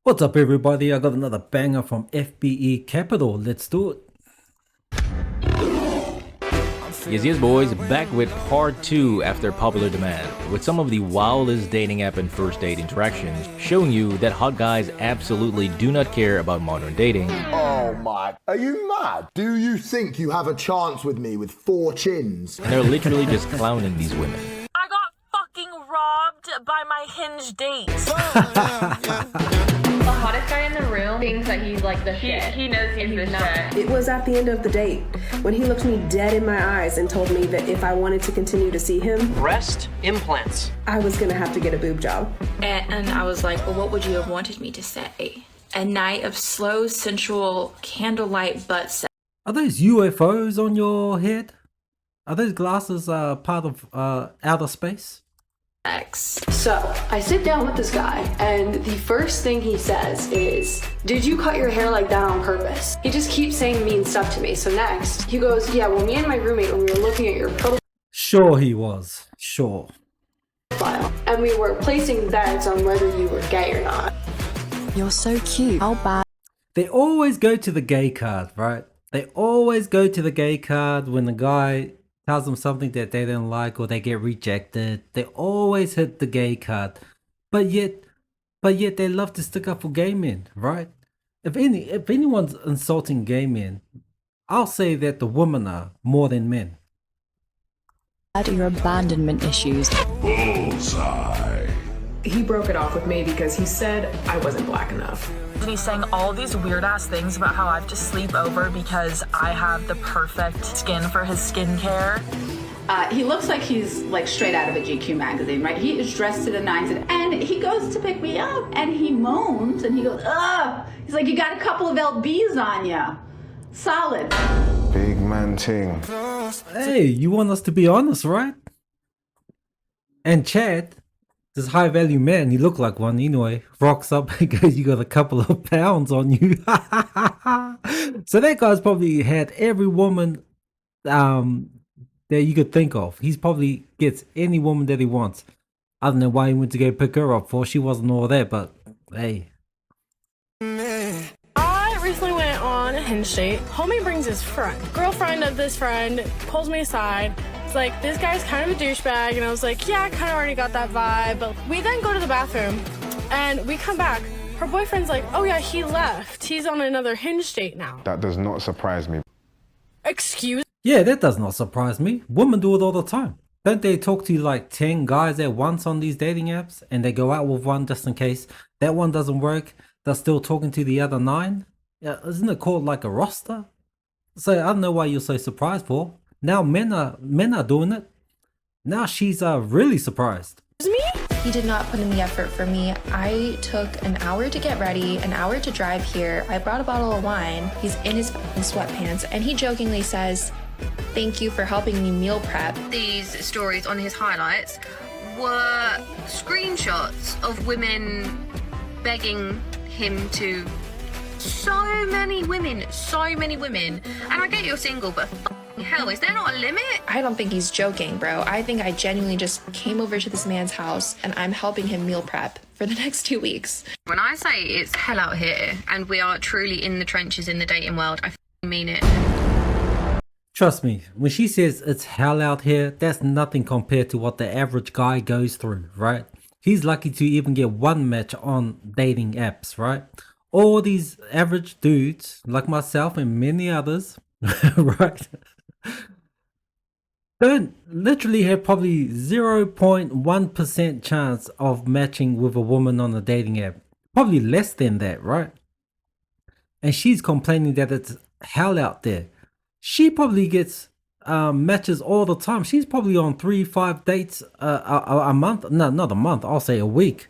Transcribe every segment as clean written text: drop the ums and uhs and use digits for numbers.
What's up, everybody? I got another banger from FBE Capital. Let's do it. Yes, boys, back with part 2 after popular demand, with some of the wildest dating app and first date interactions, showing you that hot guys absolutely do not care about modern dating. Oh my, are you mad? Do you think you have a chance with me with 4 chins? And they're literally just clowning these women. I got fucking robbed by my Hinge date. The hottest guy in the room thinks that he's like the shit. He knows he's the shit. It was at the end of the date when he looked me dead in my eyes and told me that if I wanted to continue to see him, breast implants, I was gonna have to get a boob job. And I was like, well, what would you have wanted me to say? A night of slow, sensual, candlelight butt sex. Are those UFOs on your head? Are those glasses part of outer space? So I sit down with this guy, and the first thing he says is, "Did you cut your hair like that on purpose?" He just keeps saying mean stuff to me. So next, he goes, "Yeah, well, me and my roommate, when we were looking at your profile, Sure he was. Sure. and we were placing bets on whether you were gay or not." You're so cute. How bad? They always go to the gay card, right? They always go to the gay card when the guy tells them something that they don't like or they get rejected. They always hit the gay card. But yet they love to stick up for gay men, right? If anyone's insulting gay men, I'll say that the women are more than men. Bad are your abandonment issues. Bullseye. He broke it off with me because he said I wasn't black enough. And he's saying all these weird ass things about how I have to sleep over because I have the perfect skin for his skincare. He looks like he's like straight out of a GQ magazine, right? He is dressed to the nines, and he goes to pick me up, and he moans, and he goes, ugh. He's like, you got a couple of LBs on ya. Solid. Big man ting. Hey, you want us to be honest, right? And Chad, this high value man, he looked like one anyway, rocks up and goes, you got a couple of pounds on you. So that guy's probably had every woman that you could think of. He's probably gets any woman that he wants. I don't know why he went to go pick her up for. She wasn't all that, but hey. I recently went on a Hinge date. Homie brings his friend. Girlfriend of this friend pulls me aside. It's like, this guy's kind of a douchebag. And I was like, yeah, I kind of already got that vibe. But we then go to the bathroom and we come back. Her boyfriend's like, oh yeah, he left. He's on another Hinge date now. That does not surprise me. Excuse? Yeah, that does not surprise me. Women do it all the time. Don't they talk to like 10 guys at once on these dating apps and they go out with one just in case that one doesn't work? They're still talking to the other 9? Yeah, isn't it called like a roster? So I don't know why you're so surprised for. Now men are doing it. Now she's really surprised. Me? He did not put in the effort for me. I took an hour to get ready, an hour to drive here. I brought a bottle of wine. He's in his sweatpants, and he jokingly says, "Thank you for helping me meal prep." These stories on his highlights were screenshots of women begging him to. So many women. And I get you're single, but hell, is there not a limit? I don't think he's joking, bro. I think I genuinely just came over to this man's house and I'm helping him meal prep for the next 2 weeks. When I say it's hell out here and we are truly in the trenches in the dating world, I mean it. Trust me, when she says it's hell out here, that's nothing compared to what the average guy goes through, right? He's lucky to even get one match on dating apps, right? All these average dudes, like myself and many others, right? Don't literally have probably 0.1% chance of matching with a woman on a dating app. Probably less than that, right? And she's complaining that it's hell out there. She probably gets matches all the time. She's probably on 3-5 dates a month. No, not a month. I'll say a week,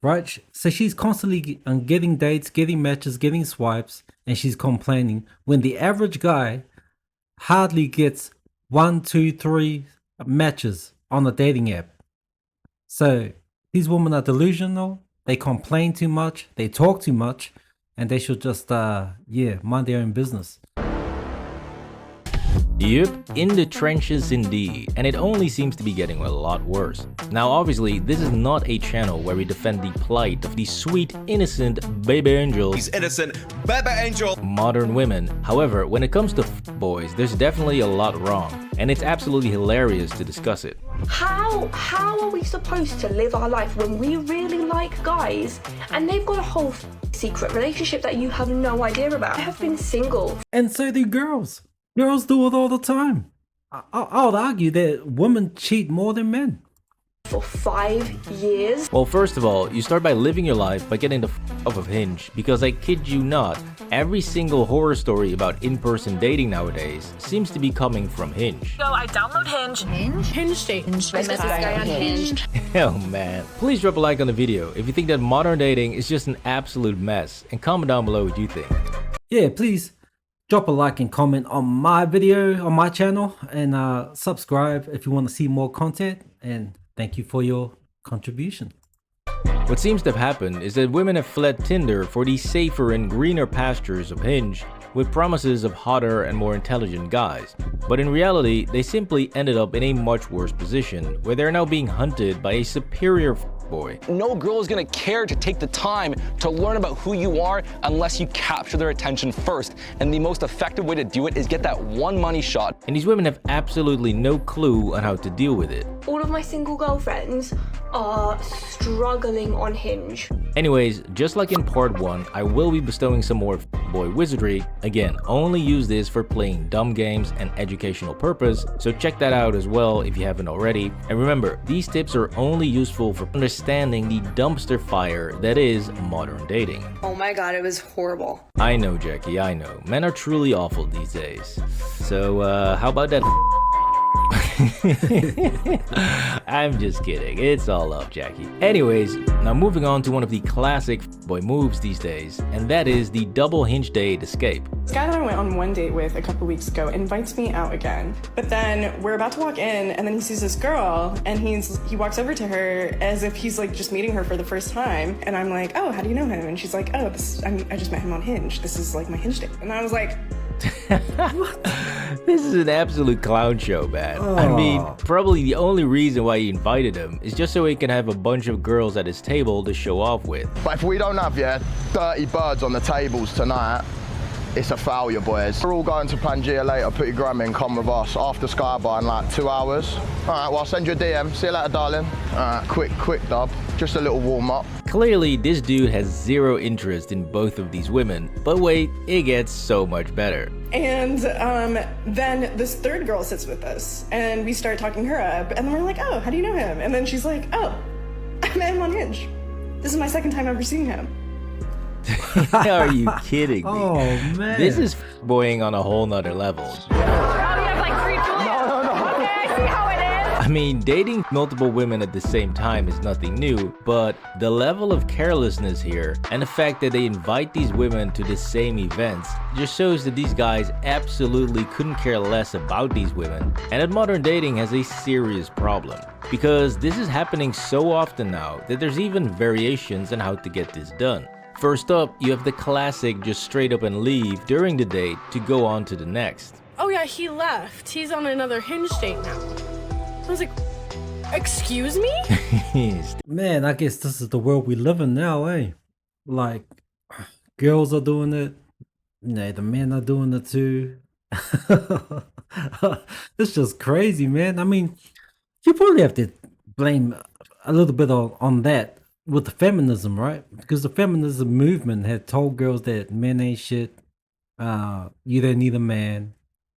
right? So she's constantly getting dates, getting matches, getting swipes, and she's complaining when the average guy hardly gets 1, 2, 3 matches on a dating app. So these women are delusional. They complain too much. They talk too much, and they should just mind their own business. Yep, in the trenches indeed, and it only seems to be getting a lot worse. Now obviously, this is not a channel where we defend the plight of these sweet, innocent baby angels. These innocent baby angel modern women. However, when it comes to boys, there's definitely a lot wrong, and it's absolutely hilarious to discuss it. How are we supposed to live our life when we really like guys and they've got a whole secret relationship that you have no idea about? I have been single. And so do girls. Girls do it all the time. I would argue that women cheat more than men. For 5 years? Well, first of all, you start by living your life by getting the off of Hinge, because I kid you not, every single horror story about in-person dating nowadays seems to be coming from Hinge. So I download Hinge. Hinge date. I met this guy on Hinge. Oh man. Please drop a like on the video if you think that modern dating is just an absolute mess, and comment down below what you think. Yeah, please drop a like and comment on my video on my channel, and subscribe if you want to see more content, and thank you for your contribution. What seems to have happened is that women have fled Tinder for the safer and greener pastures of Hinge, with promises of hotter and more intelligent guys. But in reality, they simply ended up in a much worse position, where they're now being hunted by a superior boy. No girl is gonna care to take the time to learn about who you are unless you capture their attention first. And the most effective way to do it is get that one money shot. And these women have absolutely no clue on how to deal with it. All of my single girlfriends are struggling on Hinge. Anyways, just like in part 1, I will be bestowing some more boy wizardry. Again, only use this for playing dumb games and educational purpose, so check that out as well if you haven't already. And remember, these tips are only useful for understanding the dumpster fire that is modern dating. Oh my god, it was horrible. I know, Jackie, I know. Men are truly awful these days. So, how about that? I'm just kidding, it's all love, Jackie. Anyways, now moving on to one of the classic boy moves these days, and that is the double Hinge date escape. This guy that I went on one date with a couple weeks ago invites me out again, but then we're about to walk in and then he sees this girl and he walks over to her as if he's like just meeting her for the first time, and I'm like, oh, how do you know him? And she's like, oh, I just met him on Hinge, this is like my Hinge date. And I was like, This is an absolute clown show, man. I mean, probably the only reason why he invited him is just so he can have a bunch of girls at his table to show off with. But if we don't have 30 birds on the tables tonight, it's a failure, boys. We're all going to Pangaea later. Put your gram in, come with us. After Skybar in like 2 hours. All right, well, I'll send you a DM. See you later, darling. All right, quick dub. Just a little warm up. Clearly, this dude has zero interest in both of these women. But wait, it gets so much better. and then this third girl sits with us and we start talking her up, and then we're like, oh, how do you know him? And then she's like, oh, I met him on Hinge. This is my second time ever seeing him. Are you kidding me? Oh, man. This is boying on a whole nother level. I mean, dating multiple women at the same time is nothing new, but the level of carelessness here and the fact that they invite these women to the same events just shows that these guys absolutely couldn't care less about these women, and that modern dating has a serious problem. Because this is happening so often now that there's even variations on how to get this done. First up, you have the classic just straight up and leave during the date to go on to the next. Oh yeah, he left. He's on another Hinge date now. I was like, excuse me? Man, I guess this is the world we live in now, eh? Like, girls are doing it. You know, the men are doing it too. It's just crazy, man. I mean, you probably have to blame a little bit on that with the feminism, right? Because the feminism movement had told girls that men ain't shit. You don't need a man.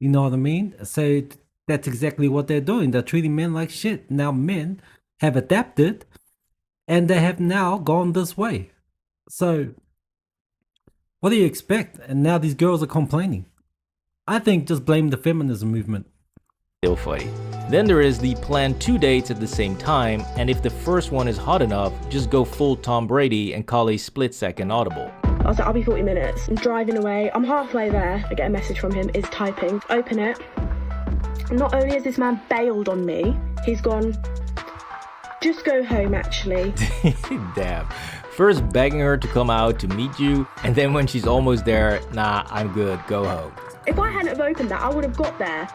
You know what I mean? So that's exactly what they're doing. They're treating men like shit. Now men have adapted and they have now gone this way. So what do you expect? And now these girls are complaining. I think just blame the feminism movement. Still funny. Then there is the plan 2 dates at the same time, and if the first one is hot enough, just go full Tom Brady and call a split-second audible. I was like, I'll be 40 minutes. I'm driving away. I'm halfway there. I get a message from him. It's typing. Open it. Not only has this man bailed on me, he's gone, just go home actually. Damn. First begging her to come out to meet you, and then when she's almost there, nah, I'm good, go home. If I hadn't have opened that, I would have got there.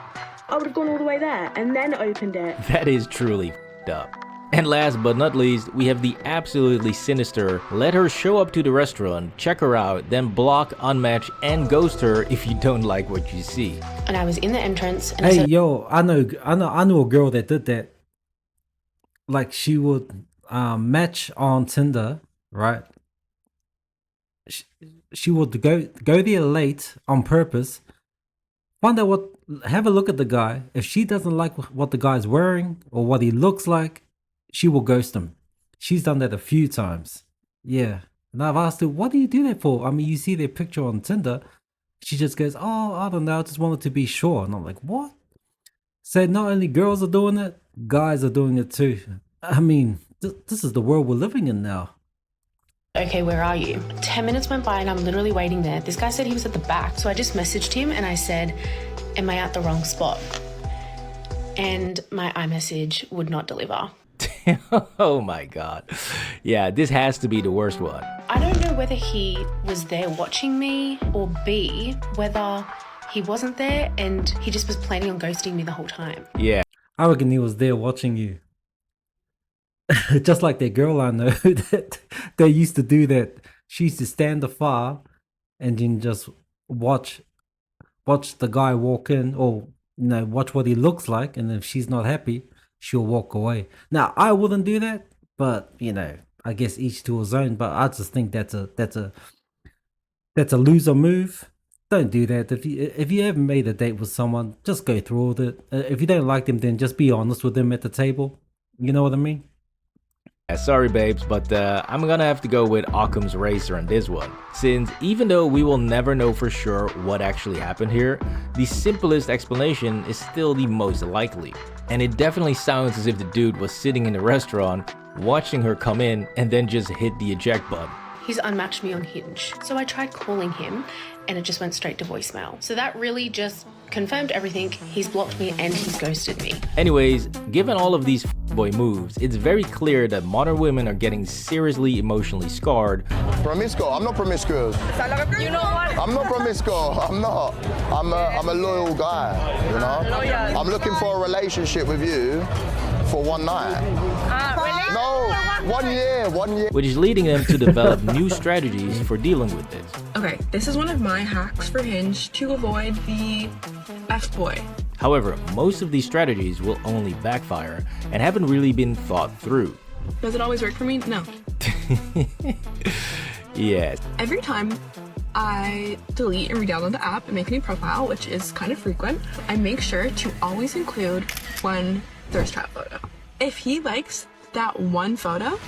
I would have gone all the way there and then opened it. That is truly f***ed up. And last but not least, we have the absolutely sinister, let her show up to the restaurant, check her out, then block, unmatch, and ghost her if you don't like what you see. And I was in the entrance and Hey, yo, I know a girl that did that. Like, she would match on Tinder, right? She would go there late on purpose, find out have a look at the guy. If she doesn't like what the guy's wearing or what he looks like, she will ghost him. She's done that a few times. Yeah. And I've asked her, what do you do that for? I mean, you see their picture on Tinder. She just goes, oh, I don't know, I just wanted to be sure. And I'm like, what? So not only girls are doing it, guys are doing it too. I mean, this is the world we're living in now. okay, where are you? 10 minutes went by and I'm literally waiting there. This guy said he was at the back. So I just messaged him and I said, am I at the wrong spot? And my iMessage would not deliver. Oh my god. Yeah, this has to be the worst one. I don't know whether he was there watching me or B, whether he wasn't there and he just was planning on ghosting me the whole time. Yeah. I reckon he was there watching you. Just like that girl I know that they used to do that. She used to stand afar and then just watch the guy walk in, or watch what he looks like, and if she's not happy, she'll walk away. Now I wouldn't do that, but I guess each to his own. But I just think that's a loser move. Don't do that. If you haven't made a date with someone, just go through with it. If you don't like them, then just be honest with them at the table. You know what I mean? Sorry babes, but I'm gonna have to go with Occam's razor on this one, since even though we will never know for sure what actually happened here, the simplest explanation is still the most likely. And it definitely sounds as if the dude was sitting in the restaurant, watching her come in, and then just hit the eject button. He's unmatched me on Hinge. So I tried calling him and it just went straight to voicemail. So that really just confirmed everything. He's blocked me and he's ghosted me. Anyways, given all of these boy moves, it's very clear that modern women are getting seriously emotionally scarred. Promiscuous? I'm not promiscuous. You know what? I'm not promiscuous. I'm not. I'm a loyal guy, Loyal. I'm looking for a relationship with you for one night. No, 1 year, 1 year. Which is leading them to develop new strategies for dealing with this. Okay, this is one of my hacks for Hinge to avoid the F-boy. However, most of these strategies will only backfire and haven't really been thought through. Does it always work for me? No. Yes. Every time I delete and re-download the app and make a new profile, which is kind of frequent, I make sure to always include one thirst trap photo. If he likes that one photo,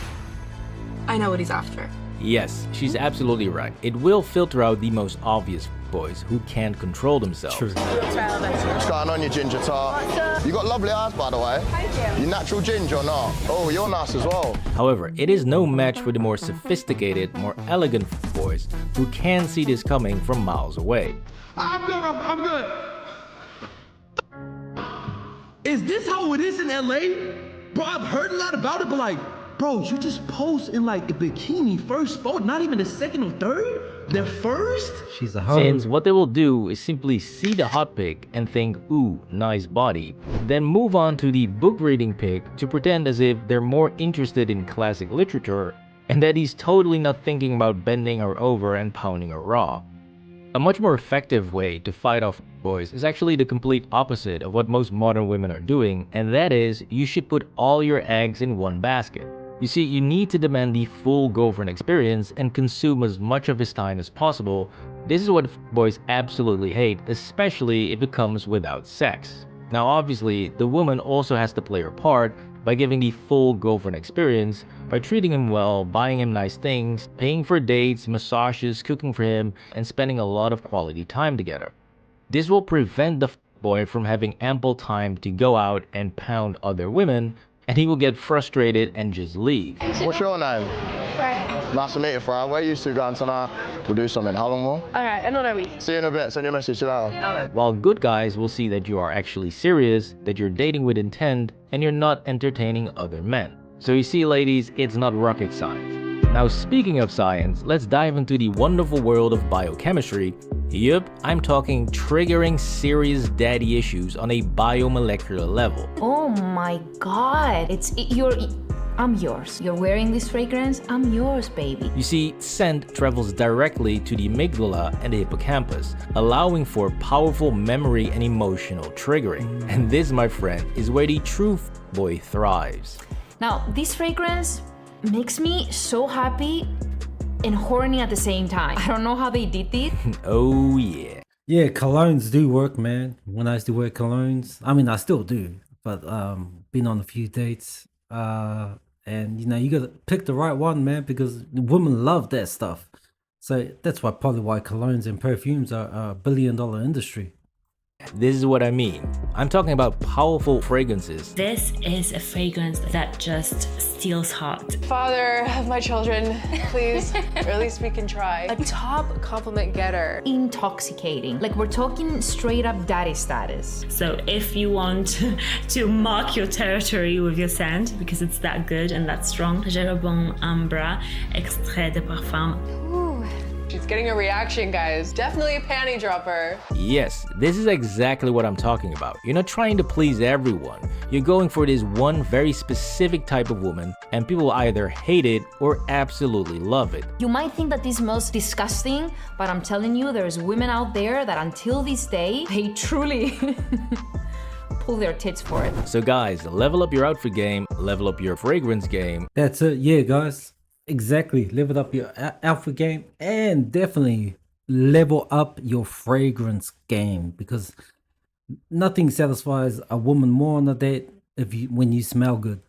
I know what he's after. Yes, she's absolutely right. It will filter out the most obvious boys who can't control themselves. True. What's going on, you ginger tart? You got lovely eyes, by the way. Thank you. You natural ginger or not? Oh, you're nice as well. However, it is no match for the more sophisticated, more elegant boys who can see this coming from miles away. I'm good. Is this how it is in LA? Bro, I've heard a lot about it, but like, bro, you just post in like a bikini first photo, not even the second or third? They're first? She's a hoe. Since what they will do is simply see the hot pic and think, ooh, nice body, then move on to the book reading pic to pretend as if they're more interested in classic literature and that he's totally not thinking about bending her over and pounding her raw. A much more effective way to fight off boys is actually the complete opposite of what most modern women are doing, and that is, you should put all your eggs in one basket. You see, you need to demand the full girlfriend experience and consume as much of his time as possible. This is what boys absolutely hate, especially if it comes without sex. Now obviously, the woman also has to play her part by giving the full girlfriend experience, by treating him well, buying him nice things, paying for dates, massages, cooking for him, and spending a lot of quality time together. This will prevent the boy from having ample time to go out and pound other women, and he will get frustrated and just leave. What's your name? Right. Nice to meet you, Fran. Where are you two going tonight? We'll do something. How long more? Alright, another week. See you in a bit. Send you a message to that. While good guys will see that you are actually serious, that you're dating with intent, and you're not entertaining other men. So you see, ladies, it's not rocket science. Now, speaking of science, let's dive into the wonderful world of biochemistry. Yup, I'm talking triggering serious daddy issues on a biomolecular level. Oh my god, I'm yours. You're wearing this fragrance, I'm yours, baby. You see, scent travels directly to the amygdala and the hippocampus, allowing for powerful memory and emotional triggering. And this, my friend, is where the true boy thrives. Now, this fragrance makes me so happy and horny at the same time. I don't know how they did it. Oh yeah. Yeah, colognes do work, man. When I used to wear colognes, I mean, I still do, but been on a few dates, and you gotta pick the right one, man, because women love that stuff. So that's probably why colognes and perfumes are a billion-dollar industry. This is what I mean. I'm talking about powerful fragrances. This is a fragrance that just steals heart. Father of my children, please, or at least we can try. A top compliment getter. Intoxicating. Like, we're talking straight up daddy status. So if you want to mark your territory with your scent, because it's that good and that strong, Jeroboam Ambra, extrait de parfum. She's getting a reaction, guys. Definitely a panty dropper. Yes, this is exactly what I'm talking about. You're not trying to please everyone. You're going for this one very specific type of woman, and people either hate it or absolutely love it. You might think that this smells disgusting, but I'm telling you, there's women out there that until this day, they truly pull their tits for it. So guys, level up your outfit game, level up your fragrance game. That's it, yeah, guys. Exactly. Level up your outfit game, and definitely level up your fragrance game, because nothing satisfies a woman more on a date when you smell good.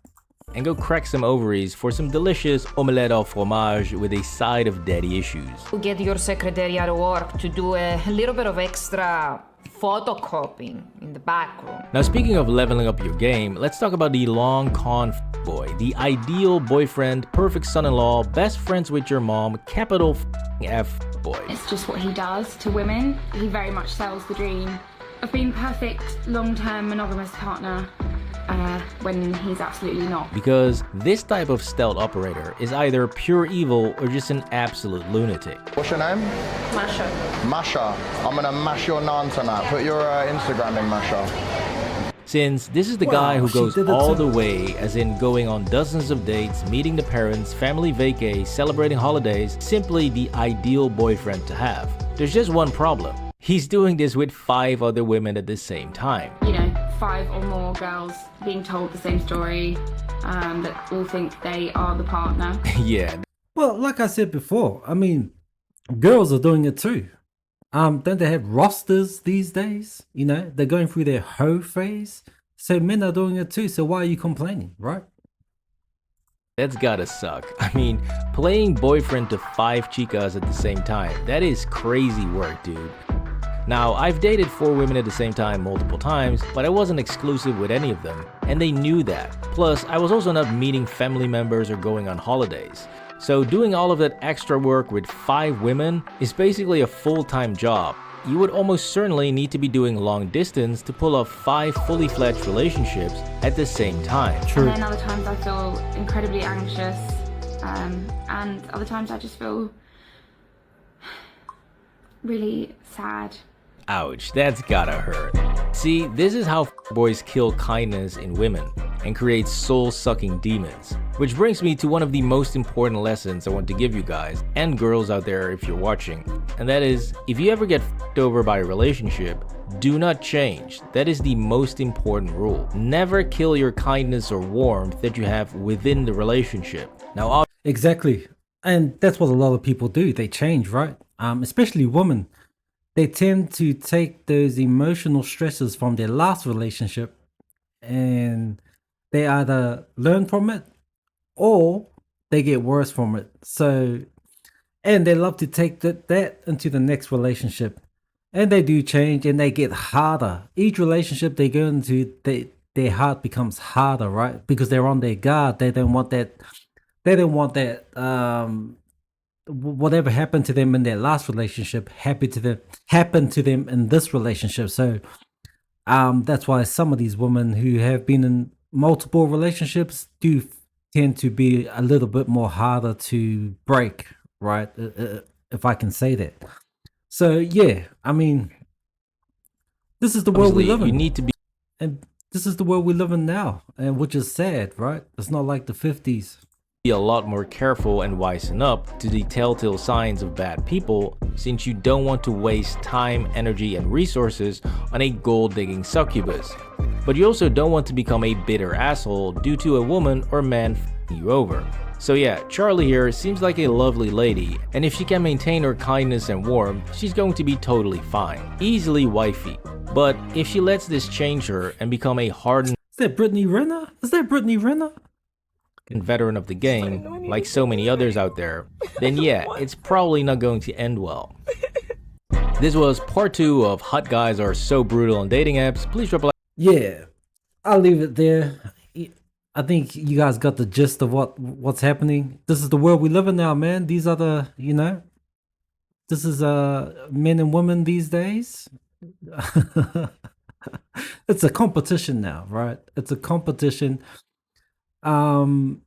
And go crack some ovaries for some delicious omelette au fromage with a side of daddy issues. Get your secretary at work to do a little bit of extra photocopying in the back room. Now, speaking of leveling up your game, let's talk about the long con boy, the ideal boyfriend, perfect son-in-law, best friends with your mom, capital F boy. It's just what he does to women. He very much sells the dream of being perfect long-term monogamous partner when he's absolutely not. Because this type of stealth operator is either pure evil or just an absolute lunatic. What's your name? Masha. Masha. I'm gonna mash your naan tonight. Put your Instagram in, Masha. Since this is the guy who goes all the way, as in going on dozens of dates, meeting the parents, family vacay, celebrating holidays, simply the ideal boyfriend to have. There's just one problem. He's doing this with 5 other women at the same time. 5 or more girls being told the same story, that all think they are the partner. Yeah. Well, like I said before, I mean, girls are doing it too. Don't they have rosters these days? They're going through their hoe phase. So men are doing it too. So why are you complaining, right? That's gotta suck. I mean, playing boyfriend to 5 chicas at the same time, that is crazy work, dude. Now, I've dated 4 women at the same time multiple times, but I wasn't exclusive with any of them, and they knew that. Plus, I was also not meeting family members or going on holidays. So doing all of that extra work with 5 women is basically a full-time job. You would almost certainly need to be doing long distance to pull off 5 fully fledged relationships at the same time. True. And then other times I feel incredibly anxious, and other times I just feel really sad. Ouch, that's gotta hurt. See, this is how boys kill kindness in women and create soul-sucking demons. Which brings me to one of the most important lessons I want to give you guys, and girls out there if you're watching. And that is, if you ever get f***ed over by a relationship, do not change. That is the most important rule. Never kill your kindness or warmth that you have within the relationship. Now, exactly. And that's what a lot of people do. They change, right? Especially women. They tend to take those emotional stresses from their last relationship and they either learn from it or they get worse from it. So, and they love to take that into the next relationship. And they do change and they get harder. Each relationship they go into, their heart becomes harder, right? Because they're on their guard. They don't want that, whatever happened to them in their last relationship happened to them in this relationship. So that's why some of these women who have been in multiple relationships do tend to be a little bit more harder to break, right? If I can say that. So yeah, I mean, this is the world we live in. You need to be, and this is the world we live in now, and which is sad, right? It's not like the 50s. Be a lot more careful and wisen up to the telltale signs of bad people, since you don't want to waste time, energy, and resources on a gold-digging succubus. But you also don't want to become a bitter asshole due to a woman or man f***ing you over. So yeah, Charlie here seems like a lovely lady, and if she can maintain her kindness and warmth, she's going to be totally fine. Easily wifey. But if she lets this change her and become a hardened Is that Brittany Renner? Is that Brittany Renner? veteran of the game, like so many others out there, then yeah, it's probably not going to end well. This was part 2 of Hot Guys Are So Brutal on Dating Apps. Please drop a like. Yeah, I'll leave it there. I think you guys got the gist of what's happening. This is the world we live in now, man. These are the, this is men and women these days. It's a competition now, right? It's a competition. That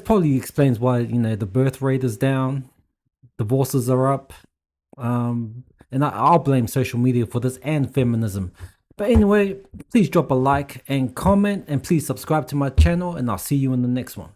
probably explains why, the birth rate is down, divorces are up. And I'll blame social media for this and feminism. But anyway, please drop a like and comment, and please subscribe to my channel, and I'll see you in the next one.